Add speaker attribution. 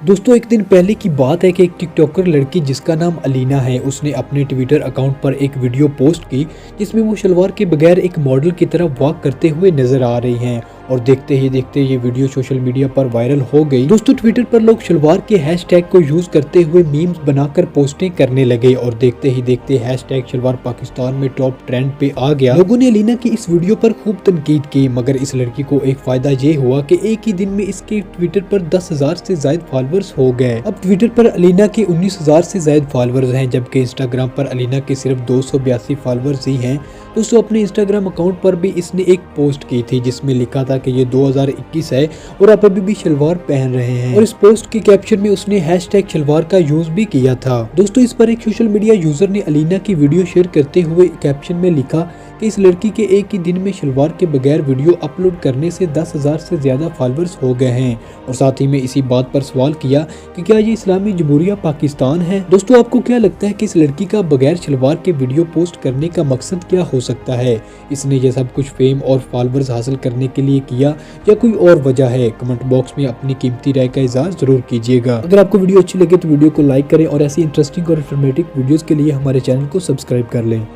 Speaker 1: दोस्तों एक दिन पहले की बात है कि एक टिकटॉकर लड़की जिसका नाम अलीना है, उसने अपने ट्विटर अकाउंट पर एक वीडियो पोस्ट की जिसमें वो शलवार के बगैर एक मॉडल की तरह वॉक करते हुए नजर आ रही हैं। और देखते ही देखते ये वीडियो सोशल मीडिया पर वायरल हो गई। दोस्तों ट्विटर पर लोग शलवार के हैशटैग को यूज करते हुए मीम्स बनाकर पोस्टें करने लगे और देखते ही देखते हैशटैग शलवार पाकिस्तान में टॉप ट्रेंड पे आ गया। लोगों ने अलीना की इस वीडियो पर खूब तनकीद की, मगर इस लड़की को एक फायदा ये हुआ कि एक ही दिन में इसके ट्विटर पर 10,000 से ज्यादा फॉलोअर्स हो गए। अब ट्विटर पर अलीना के 19,000 से ज्यादा फॉलोअर्स हैं, जबकि इंस्टाग्राम पर अलीना के सिर्फ 282 फॉलोअर्स ही हैं। दोस्तों अपने इंस्टाग्राम अकाउंट पर भी इसने एक पोस्ट की थी जिसमें लिखा था कि ये 2021 है और आप अभी भी शलवार पहन रहे हैं, और इस पोस्ट के कैप्शन में उसने हैशटैग शलवार का यूज भी किया था। दोस्तों इस पर एक सोशल मीडिया यूजर ने अलीना की वीडियो शेयर करते हुए कैप्शन में लिखा कि इस लड़की के एक ही दिन में शलवार के बगैर वीडियो अपलोड करने से 10,000 से ज्यादा फॉलोअर्स हो गए हैं, और साथ ही में इसी बात पर सवाल किया कि क्या ये इस्लामी जमहूरिया पाकिस्तान है। दोस्तों आपको क्या लगता है कि इस लड़की का बगैर शलवार के वीडियो पोस्ट करने का मकसद क्या हो सकता है? इसने ये सब कुछ फेम और फॉलोअर्स हासिल करने के लिए किया या कोई और वजह है? कमेंट बॉक्स में अपनी कीमती राय का इज़हार जरूर कीजिएगा। अगर आपको वीडियो अच्छी लगे तो वीडियो को लाइक करें और ऐसी इंटरेस्टिंग और इन्फॉर्मेटिव वीडियोस के लिए हमारे चैनल को सब्सक्राइब कर लें।